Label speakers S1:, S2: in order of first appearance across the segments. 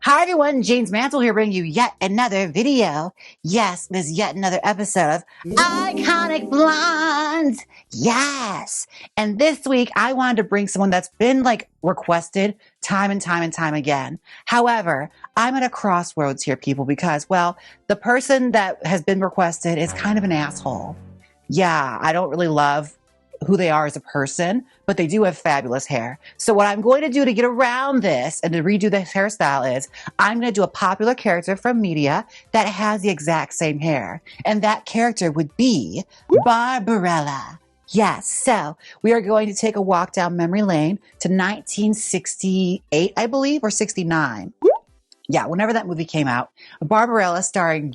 S1: Hi everyone, Jaymes Mansfield here bringing you yet another video. Yes, this yet another episode of Iconic Blondes. Yes. And this week I wanted to bring someone that's been requested time and time again. However, I'm at a crossroads here, people, because, well, the person that has been requested is kind of an asshole. Yeah, I don't really love who they are as a person, but they do have fabulous hair. So what I'm going to do to get around this and to redo this hairstyle is I'm going to do a popular character from media that has the exact same hair. And that character would be Barbarella. Yes, so we are going to take a walk down memory lane to 1968, I believe, or 69. Yeah, whenever that movie came out. Barbarella starring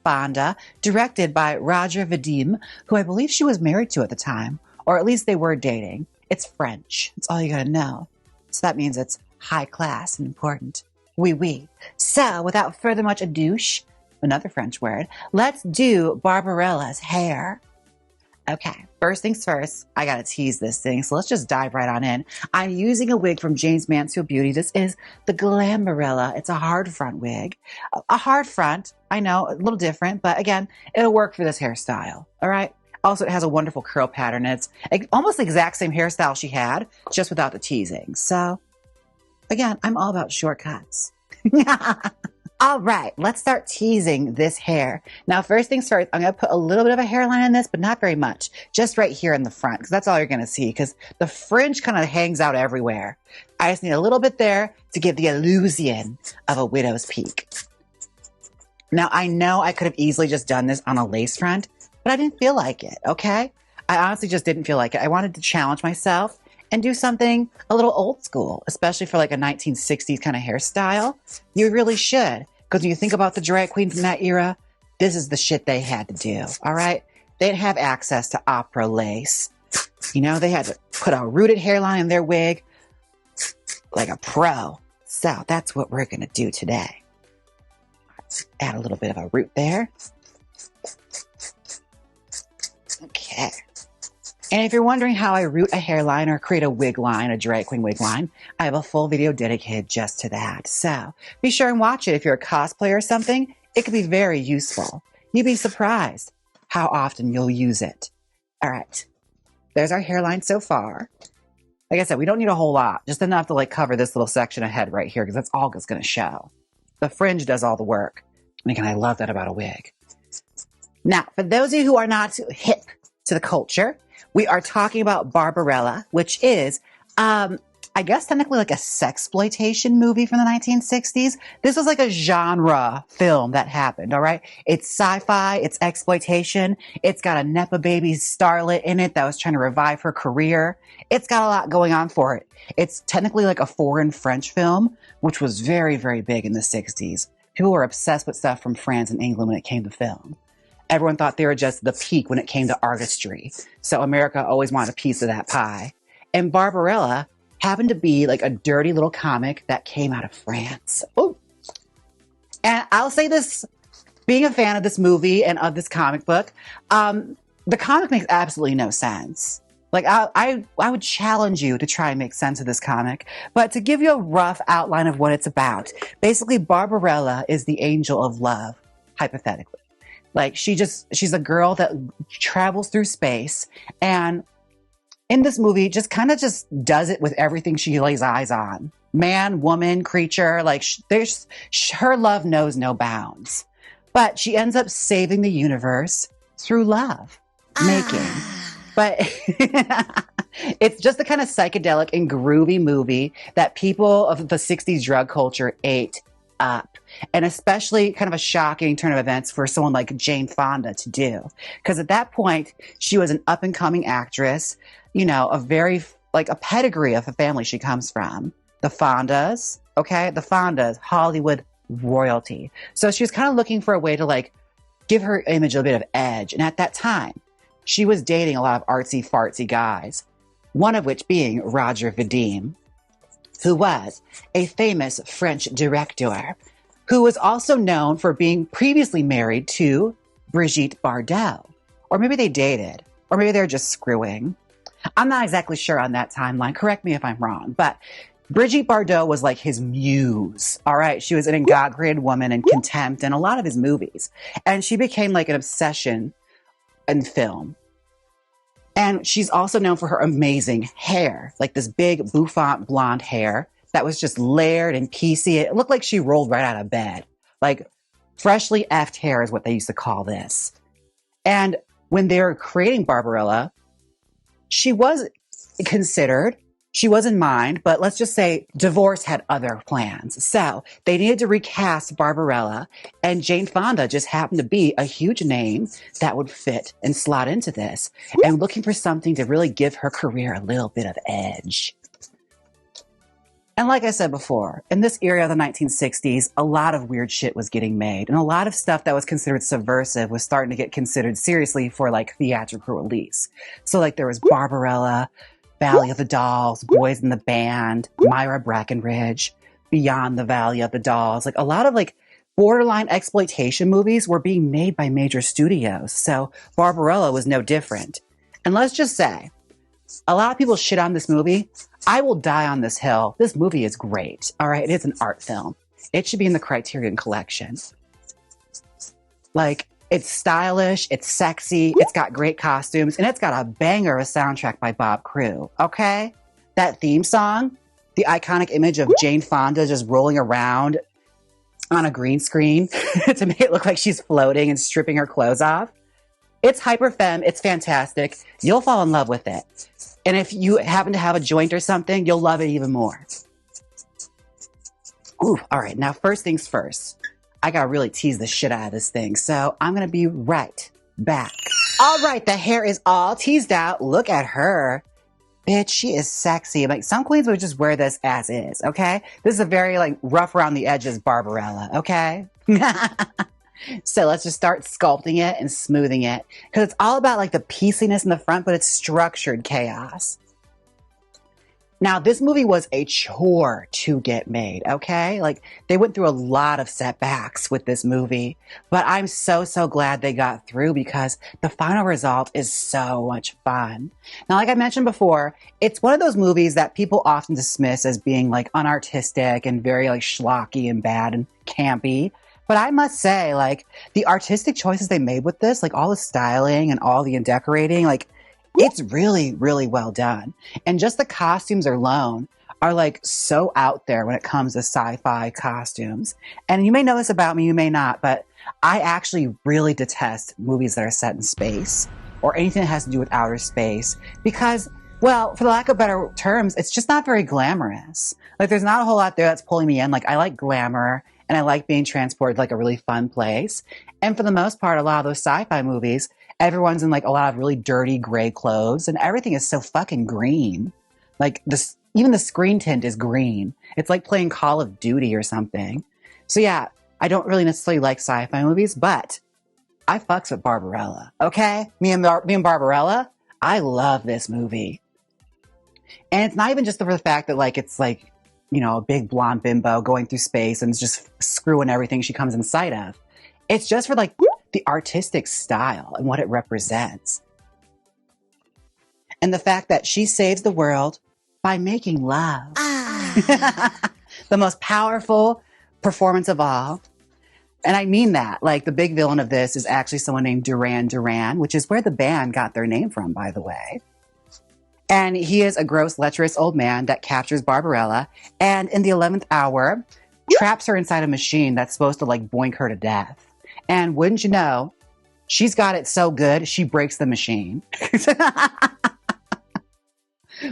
S1: Fonda, directed by Vadim, who I believe she was married to at the time. Or at least they were dating. It's French. That's all you gotta know. So that means it's high class and important. Oui, oui. So without further much ado, another French word, let's do Barbarella's hair. Okay, first things first, I gotta tease this thing, so let's just dive right on in. I'm using a wig from Jaymes Mansfield Beauty. This is the Barbarella. It's a hard front wig. A hard front, I know, a little different, but again, it'll work for this hairstyle, all right? Also, it has a wonderful curl pattern. It's almost the exact same hairstyle she had, just without the teasing. So, again, I'm all about shortcuts. All right, let's start teasing this hair. Now, first things first, I'm going to put a little bit of a hairline in this, but not very much. Just right here in the front, because that's all you're going to see, because the fringe kind of hangs out everywhere. I just need a little bit there to give the illusion of a widow's peak. Now, I know I could have easily just done this on a lace front, but I didn't feel like it, okay? I honestly just didn't feel like it. I wanted to challenge myself and do something a little old school, especially for like a 1960s kind of hairstyle. You really should, because when you think about the drag queens in that era, this is the shit they had to do, all right? They didn't have access to opera lace. You know, they had to put a rooted hairline in their wig like a pro. So that's what we're gonna do today. Add a little bit of a root there. Okay. And if you're wondering how I root a hairline or create a wig line, a drag queen wig line, I have a full video dedicated just to that. So be sure and watch it. If you're a cosplayer or something, it could be very useful. You'd be surprised how often you'll use it. All right. There's our hairline so far. Like I said, we don't need a whole lot, just enough to cover this little section of head right here, because that's all it's going to show. The fringe does all the work. And again, I love that about a wig. Now, for those of you who are not hip to the culture, we are talking about Barbarella, which is, I guess technically a sexploitation movie from the 1960s. This was a genre film that happened, all right? It's sci-fi, it's exploitation. It's got a Nepa baby starlet in it that was trying to revive her career. It's got a lot going on for it. It's technically a foreign French film, which was very, very big in the 60s. People were obsessed with stuff from France and England when it came to film. Everyone thought they were just the peak when it came to artistry. So America always wanted a piece of that pie. And Barbarella happened to be a dirty little comic that came out of France. Oh. And I'll say this, being a fan of this movie and of this comic book, the comic makes absolutely no sense. I would challenge you to try and make sense of this comic. But to give you a rough outline of what it's about, basically Barbarella is the angel of love, hypothetically. She's a girl that travels through space, and in this movie just does it with everything she lays eyes on. Man, woman, creature, her love knows no bounds. But she ends up saving the universe through love making. But it's just the kind of psychedelic and groovy movie that people of the 60s drug culture ate up. And especially kind of a shocking turn of events for someone like Jane Fonda to do. Because at that point, she was an up-and-coming actress, a very, a pedigree of a family she comes from. The Fondas, okay? The Fondas, Hollywood royalty. So she was kind of looking for a way to, give her image a bit of edge. And at that time, she was dating a lot of artsy-fartsy guys. One of which being Vadim, who was a famous French director, who was also known for being previously married to Brigitte Bardot. Or maybe they dated, or maybe they're just screwing. I'm not exactly sure on that timeline. Correct me if I'm wrong. But Brigitte Bardot was like his muse. All right. She was an God-created woman in Contempt and a lot of his movies. And she became like an obsession in film. And she's also known for her amazing hair, like this big bouffant blonde hair that was just layered and piecey. It looked like she rolled right out of bed. Like freshly effed hair is what they used to call this. And when they were creating Barbarella, she was considered, she was in mind, but let's just say divorce had other plans. So they needed to recast Barbarella, and Jane Fonda just happened to be a huge name that would fit and slot into this, and looking for something to really give her career a little bit of edge. And like I said before, in this era of the 1960s, a lot of weird shit was getting made, and a lot of stuff that was considered subversive was starting to get considered seriously for like theatrical release. So like there was Barbarella, Valley of the Dolls, Boys in the Band, Myra Breckinridge, Beyond the Valley of the Dolls. Like a lot of like borderline exploitation movies were being made by major studios. So Barbarella was no different. And let's just say, a lot of people shit on this movie. I will die on this hill. This movie is great. All right. It is an art film. It should be in the Criterion Collection. Like, it's stylish, it's sexy, it's got great costumes, and it's got a banger of a soundtrack by Bob Crewe, okay? That theme song, the iconic image of Jane Fonda just rolling around on a green screen to make it look like she's floating and stripping her clothes off. It's hyper femme, it's fantastic. You'll fall in love with it. And if you happen to have a joint or something, you'll love it even more. Ooh, all right, now first things first. I gotta really tease the shit out of this thing, so I'm gonna be right back. All right, the hair is all teased out. Look at her. Bitch, she is sexy. Like, some queens would just wear this as is, okay? This is a very, like, rough around the edges Barbarella, okay? So let's just start sculpting it and smoothing it. Because it's all about, like, the pieciness in the front, but it's structured chaos. Now, this movie was a chore to get made, okay? Like, they went through a lot of setbacks with this movie, but I'm so, so glad they got through because the final result is so much fun. Now, like I mentioned before, it's one of those movies that people often dismiss as being, like, unartistic and very, like, schlocky and bad and campy. But I must say, like, the artistic choices they made with this, like, all the styling and all the decorating, like, it's really, really well done. And just the costumes alone are like so out there when it comes to sci-fi costumes. And you may know this about me, you may not, but I actually really detest movies that are set in space or anything that has to do with outer space because, well, for the lack of better terms, it's just not very glamorous. Like there's not a whole lot there that's pulling me in. Like I like glamour and I like being transported to like a really fun place. And for the most part, a lot of those sci-fi movies, everyone's in like a lot of really dirty gray clothes and everything is so fucking green. Like this, even the screen tint is green. It's like playing Call of Duty or something. So yeah, I don't really necessarily like sci-fi movies, but I fucks with Barbarella. Okay? Me and Barbarella, I love this movie. And it's not even just for the fact that like, it's like, you know, a big blonde bimbo going through space and just screwing everything she comes in sight of. It's just for like the artistic style and what it represents. And the fact that she saves the world by making love. The most powerful performance of all. And I mean that. Like the big villain of this is actually someone named Duran, which is where the band got their name from, by the way. And he is a gross, lecherous old man that captures Barbarella and in the 11th hour traps her inside a machine that's supposed to like boink her to death. And wouldn't you know, she's got it so good, she breaks the machine.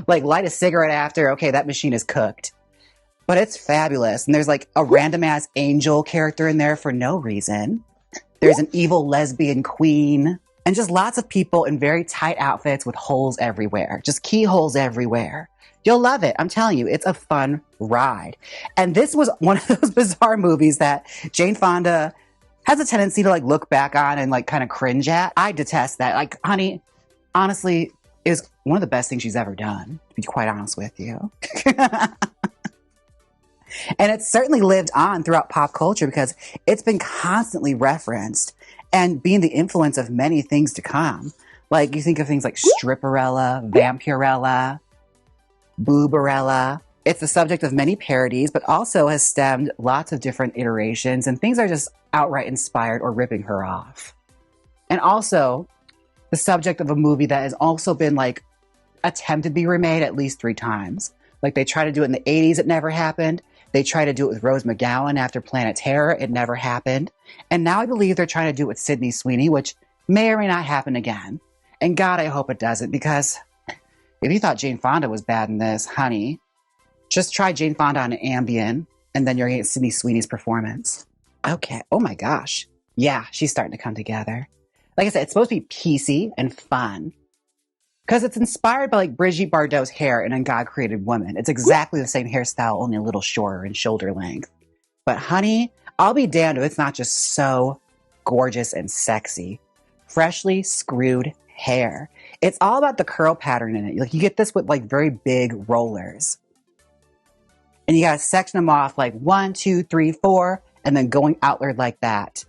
S1: Like, light a cigarette after, okay, that machine is cooked. But it's fabulous. And there's, like, a random-ass angel character in there for no reason. There's an evil lesbian queen. And just lots of people in very tight outfits with holes everywhere. Just keyholes everywhere. You'll love it. I'm telling you, it's a fun ride. And this was one of those bizarre movies that Jane Fonda has a tendency to like look back on and like kind of cringe at. I detest that. Like, honey, honestly, is one of the best things she's ever done, to be quite honest with you. And it's certainly lived on throughout pop culture because it's been constantly referenced and being the influence of many things to come. Like you think of things like Stripperella, Vampirella, Booberella. It's the subject of many parodies, but also has stemmed lots of different iterations, and things are just outright inspired or ripping her off. And also the subject of a movie that has also been like attempted to be remade at least 3 times. Like they tried to do it in the 80s, it never happened. They tried to do it with Rose McGowan after Planet Terror, it never happened. And now I believe they're trying to do it with Sydney Sweeney, which may or may not happen again. And God, I hope it doesn't, because if you thought Jane Fonda was bad in this, honey, just try Jane Fonda on an Ambien, and then you're going to get Sydney Sweeney's performance. Okay. Oh my gosh. Yeah, she's starting to come together. Like I said, it's supposed to be PC and fun. Because it's inspired by like Brigitte Bardot's hair in A God Created Woman. It's exactly the same hairstyle, only a little shorter in shoulder length. But honey, I'll be damned if it's not just so gorgeous and sexy. Freshly screwed hair. It's all about the curl pattern in it. Like you get this with like very big rollers. And you gotta section them off like 1, 2, 3, 4, and then going outward like that.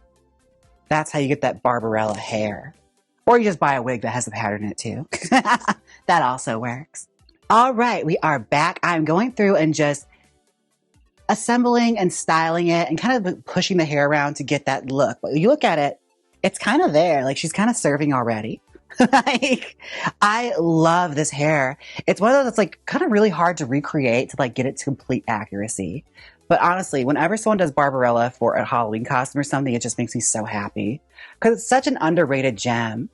S1: That's how you get that Barbarella hair. Or you just buy a wig that has the pattern in it too. That also works. All right, we are back. I'm going through and just assembling and styling it and kind of pushing the hair around to get that look. But you look at it, it's kind of there. Like she's kind of serving already. Like, I love this hair. It's one of those that's like kind of really hard to recreate to like get it to complete accuracy. But honestly, whenever someone does Barbarella for a Halloween costume or something, it just makes me so happy. Because it's such an underrated gem.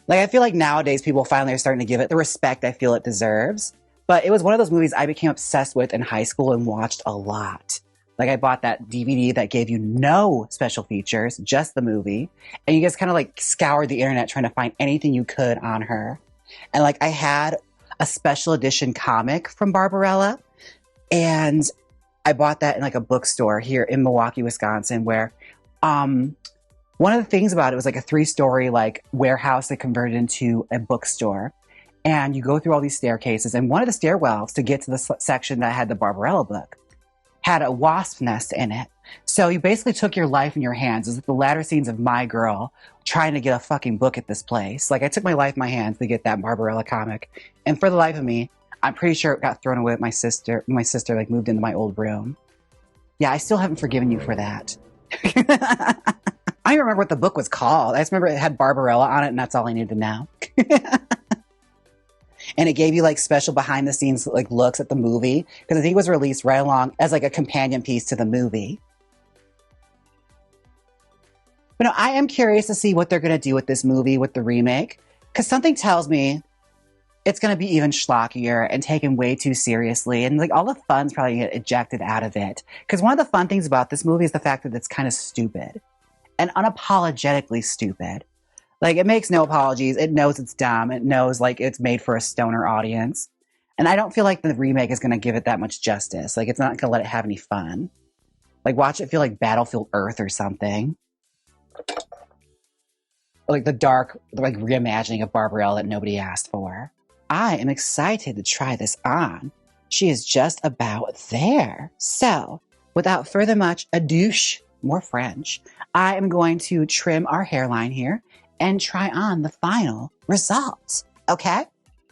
S1: Like, I feel like nowadays people finally are starting to give it the respect I feel it deserves. But it was one of those movies I became obsessed with in high school and watched a lot. Like, I bought that DVD that gave you no special features, just the movie. And you just kind of like scoured the internet trying to find anything you could on her. And like, I had a special edition comic from Barbarella. And I bought that in like a bookstore here in Milwaukee, Wisconsin, where one of the things about it was like a 3-story like warehouse that converted into a bookstore. And you go through all these staircases, and one of the stairwells to get to the section that had the Barbarella book had a wasp nest in it. So you basically took your life in your hands. It was like the latter scenes of My Girl trying to get a fucking book at this place. Like I took my life in my hands to get that Barbarella comic. And for the life of me, I'm pretty sure it got thrown away with my sister. My sister like moved into my old room. Yeah, I still haven't forgiven you for that. I don't remember what the book was called. I just remember it had Barbarella on it, and that's all I needed to know. And it gave you like special behind the scenes like looks at the movie, because I think it was released right along as like a companion piece to the movie. But no, I am curious to see what they're going to do with this movie, with the remake, because something tells me it's going to be even schlockier and taken way too seriously. And like all the fun's probably get ejected out of it. Because one of the fun things about this movie is the fact that it's kind of stupid and unapologetically stupid. Like, it makes no apologies. It knows it's dumb. It knows, like, it's made for a stoner audience. And I don't feel like the remake is going to give it that much justice. Like, it's not going to let it have any fun. Like, watch it feel like Battlefield Earth or something. Like, the dark, like, reimagining of Barbarella that nobody asked for. I am excited to try this on. She is just about there. So, without further much ado, more French, I am going to trim our hairline here and try on the final result. Okay?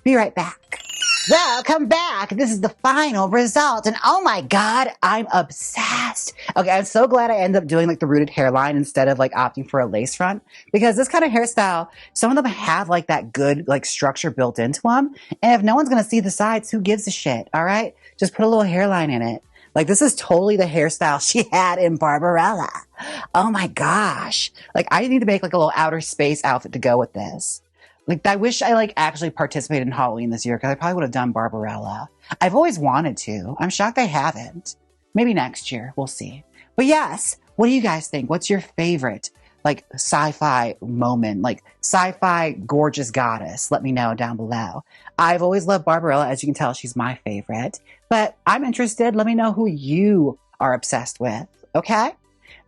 S1: Be right back. Welcome back. This is the final result. And oh my God, I'm obsessed. Okay, I'm so glad I ended up doing like the rooted hairline instead of like opting for a lace front. Because this kind of hairstyle, some of them have like that good like structure built into them. And if no one's going to see the sides, who gives a shit? All right? Just put a little hairline in it. Like, this is totally the hairstyle she had in Barbarella. Oh my gosh. Like, I need to make like a little outer space outfit to go with this. Like, I wish I like actually participated in Halloween this year, because I probably would have done Barbarella. I've always wanted to. I'm shocked I haven't. Maybe next year. We'll see. But yes, what do you guys think? What's your favorite like sci-fi moment, like sci-fi gorgeous goddess? Let me know down below. I've always loved Barbarella. As you can tell, she's my favorite. But I'm interested. Let me know who you are obsessed with. Okay?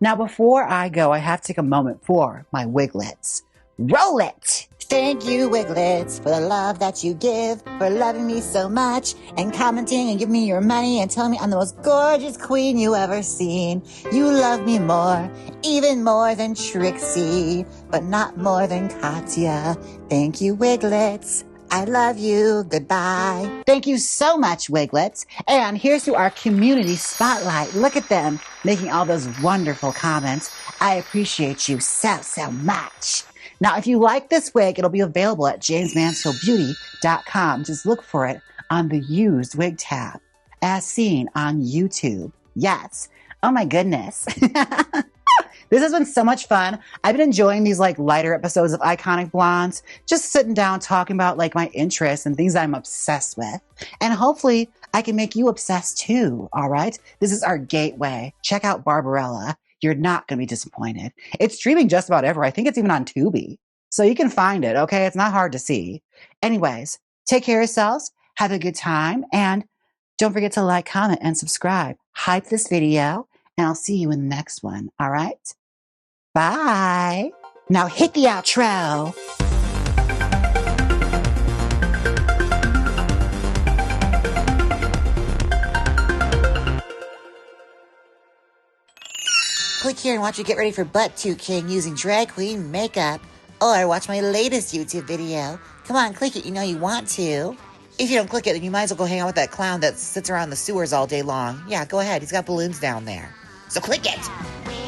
S1: Now, before I go, I have to take a moment for my wiglets. Roll it! Thank you, Wiglets, for the love that you give, for loving me so much, and commenting and giving me your money and telling me I'm the most gorgeous queen you ever seen. You love me more, even more than Trixie, but not more than Katya. Thank you, Wiglets. I love you. Goodbye. Thank you so much, Wiglets. And here's to our community spotlight. Look at them making all those wonderful comments. I appreciate you so, so much. Now, if you like this wig, it'll be available at jaymesmansfieldbeauty.com. Just look for it on the used wig tab, as seen on YouTube. Yes. Oh my goodness. This has been so much fun. I've been enjoying these like lighter episodes of Iconic Blondes, just sitting down talking about like my interests and things I'm obsessed with. And hopefully I can make you obsessed too. All right. This is our gateway. Check out Barbarella. You're not going to be disappointed. It's streaming just about everywhere. I think it's even on Tubi. So you can find it. Okay. It's not hard to see. Anyways, take care of yourselves. Have a good time. And don't forget to like, comment, and subscribe. Hype this video. And I'll see you in the next one. All right? Bye. Now hit the outro. Click here and watch me get ready for Butt King using drag queen makeup. Or watch my latest YouTube video. Come on, click it. You know you want to. If you don't click it, then you might as well go hang out with that clown that sits around the sewers all day long. Yeah, go ahead. He's got balloons down there. So click it.